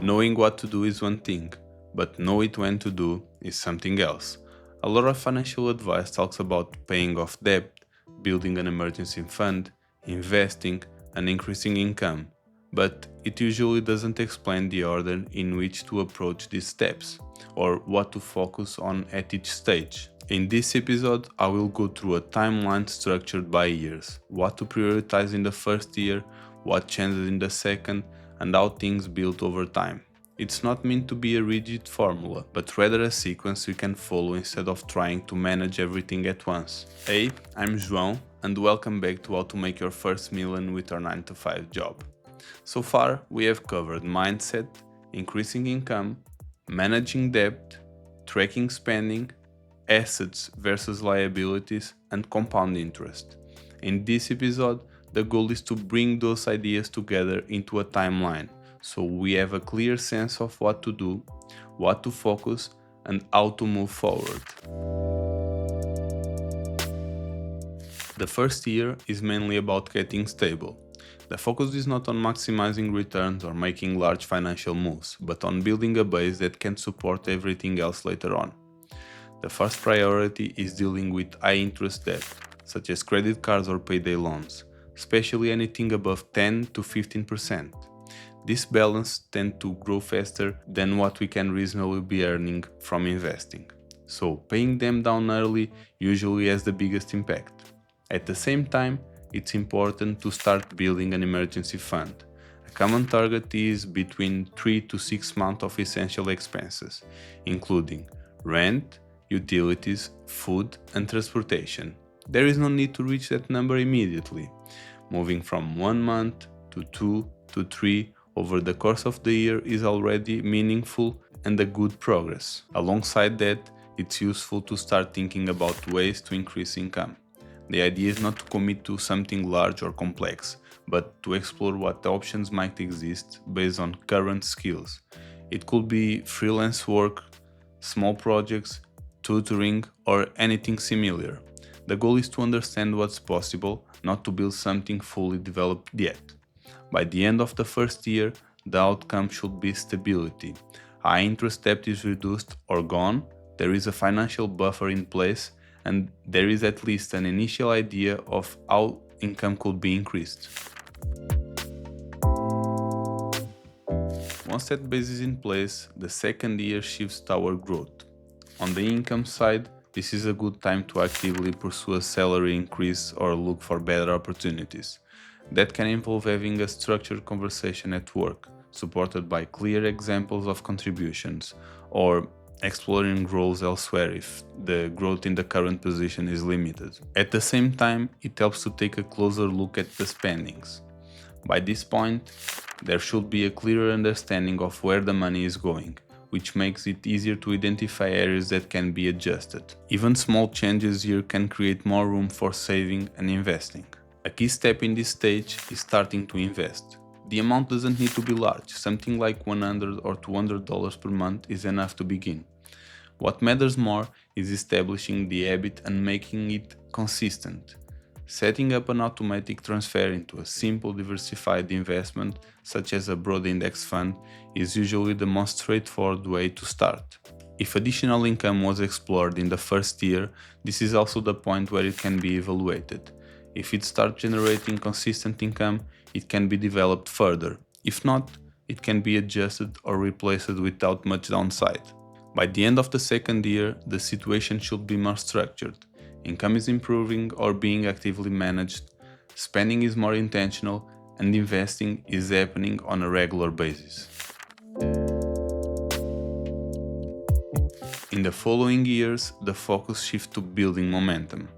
Knowing what to do is one thing, but know it when to do is something else. A lot of financial advice talks about paying off debt, building an emergency fund, investing, and increasing income, but it usually doesn't explain the order in which to approach these steps, or what to focus on at each stage. In this episode, I will go through a timeline structured by years, what to prioritize in the first year, what changes in the second, and how things build over time. It's not meant to be a rigid formula, but rather a sequence you can follow instead of trying to manage everything at once. Hey, I'm João, and welcome back to How to Make Your First Million with Your 9 to 5 job. So far, we have covered mindset, increasing income, managing debt, tracking spending, assets versus liabilities, and compound interest. In this episode, the goal is to bring those ideas together into a timeline, so we have a clear sense of what to do, what to focus, and how to move forward. The first year is mainly about getting stable. The focus is not on maximizing returns or making large financial moves, but on building a base that can support everything else later on. The first priority is dealing with high-interest debt, such as credit cards or payday loans, especially anything above 10 to 15%. This balance tends to grow faster than what we can reasonably be earning from investing, so paying them down early usually has the biggest impact. At the same time, it's important to start building an emergency fund. A common target is between 3 to 6 months of essential expenses, including rent, utilities, food, and transportation. There is no need to reach that number immediately. Moving from 1 month to 2 to 3 over the course of the year is already meaningful and a good progress. Alongside that, it's useful to start thinking about ways to increase income. The idea is not to commit to something large or complex, but to explore what options might exist based on current skills. It could be freelance work, small projects, tutoring, or anything similar. The goal is to understand what's possible, not to build something fully developed yet. By the end of the first year, the outcome should be stability. High interest debt is reduced or gone, there is a financial buffer in place, and there is at least an initial idea of how income could be increased. Once that base is in place, the second year shifts toward growth. On the income side, this is a good time to actively pursue a salary increase or look for better opportunities. That can involve having a structured conversation at work, supported by clear examples of contributions, or exploring roles elsewhere if the growth in the current position is limited. At the same time, it helps to take a closer look at the spendings. By this point, there should be a clearer understanding of where the money is going, which makes it easier to identify areas that can be adjusted. Even small changes here can create more room for saving and investing. A key step in this stage is starting to invest. The amount doesn't need to be large, something like $100 or $200 per month is enough to begin. What matters more is establishing the habit and making it consistent. Setting up an automatic transfer into a simple diversified investment, such as a broad index fund, is usually the most straightforward way to start. If additional income was explored in the first year, this is also the point where it can be evaluated. If it starts generating consistent income, it can be developed further. If not, it can be adjusted or replaced without much downside. By the end of the second year, the situation should be more structured. Income is improving or being actively managed, spending is more intentional, and investing is happening on a regular basis. In the following years, the focus shifts to building momentum.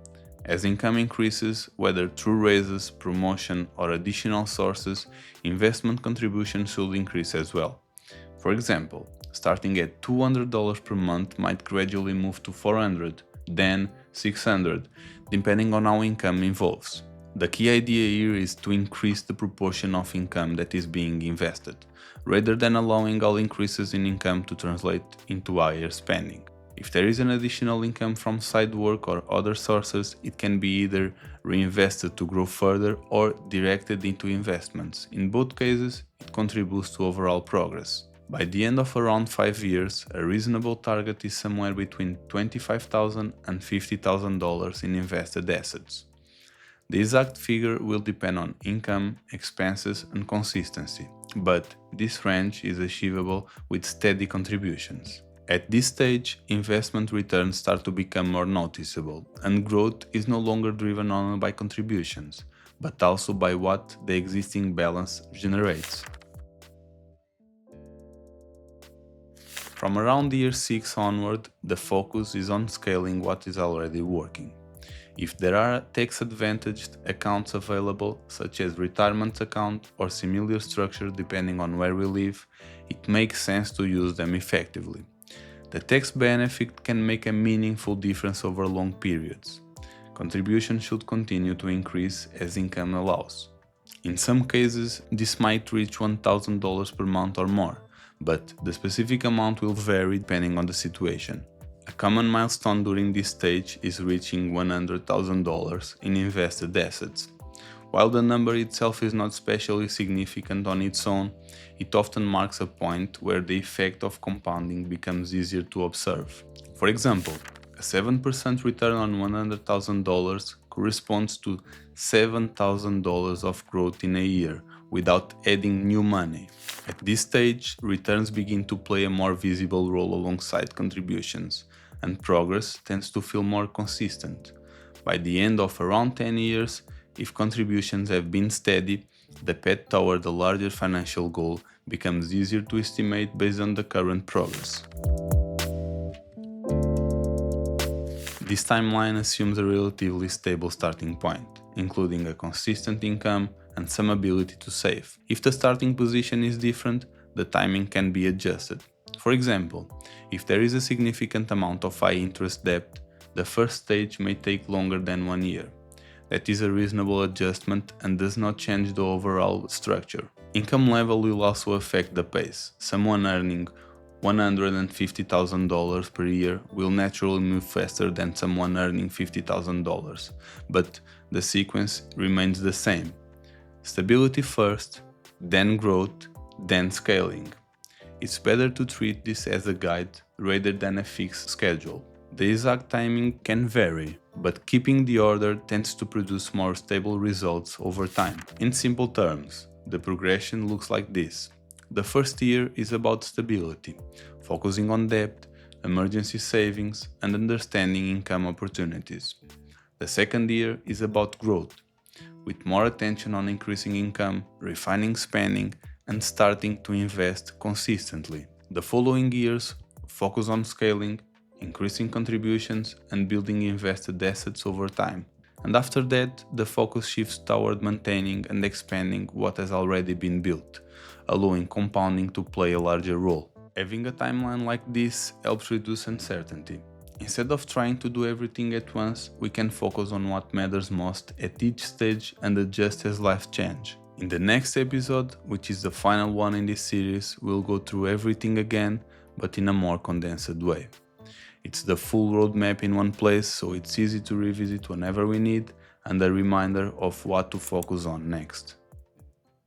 As income increases, whether through raises, promotion, or additional sources, investment contributions should increase as well. For example, starting at $200 per month might gradually move to $400, then $600, depending on how income evolves. The key idea here is to increase the proportion of income that is being invested, rather than allowing all increases in income to translate into higher spending. If there is an additional income from side work or other sources, it can be either reinvested to grow further or directed into investments. In both cases, it contributes to overall progress. By the end of around 5 years, a reasonable target is somewhere between $25,000 and $50,000 in invested assets. The exact figure will depend on income, expenses, and consistency, but this range is achievable with steady contributions. At this stage, investment returns start to become more noticeable, and growth is no longer driven only by contributions, but also by what the existing balance generates. From around year 6 onward, the focus is on scaling what is already working. If there are tax-advantaged accounts available, such as retirement account or similar structure depending on where we live, it makes sense to use them effectively. The tax benefit can make a meaningful difference over long periods. Contributions should continue to increase as income allows. In some cases, this might reach $1,000 per month or more, but the specific amount will vary depending on the situation. A common milestone during this stage is reaching $100,000 in invested assets. While the number itself is not especially significant on its own, it often marks a point where the effect of compounding becomes easier to observe. For example, a 7% return on $100,000 corresponds to $7,000 of growth in a year without adding new money. At this stage, returns begin to play a more visible role alongside contributions, and progress tends to feel more consistent. By the end of around 10 years, if contributions have been steady, the path toward a larger financial goal becomes easier to estimate based on the current progress. This timeline assumes a relatively stable starting point, including a consistent income and some ability to save. If the starting position is different, the timing can be adjusted. For example, if there is a significant amount of high-interest debt, the first stage may take longer than 1 year. That is a reasonable adjustment and does not change the overall structure. Income level will also affect the pace. Someone earning $150,000 per year will naturally move faster than someone earning $50,000, but the sequence remains the same. Stability first, then growth, then scaling. It's better to treat this as a guide rather than a fixed schedule. The exact timing can vary, but keeping the order tends to produce more stable results over time. In simple terms, the progression looks like this. The first year is about stability, focusing on debt, emergency savings, and understanding income opportunities. The second year is about growth, with more attention on increasing income, refining spending, and starting to invest consistently. The following years focus on scaling, increasing contributions, and building invested assets over time. And after that, the focus shifts toward maintaining and expanding what has already been built, allowing compounding to play a larger role. Having a timeline like this helps reduce uncertainty. Instead of trying to do everything at once, we can focus on what matters most at each stage and adjust as life changes. In the next episode, which is the final one in this series, we'll go through everything again, but in a more condensed way. It's the full roadmap in one place, so it's easy to revisit whenever we need, and a reminder of what to focus on next.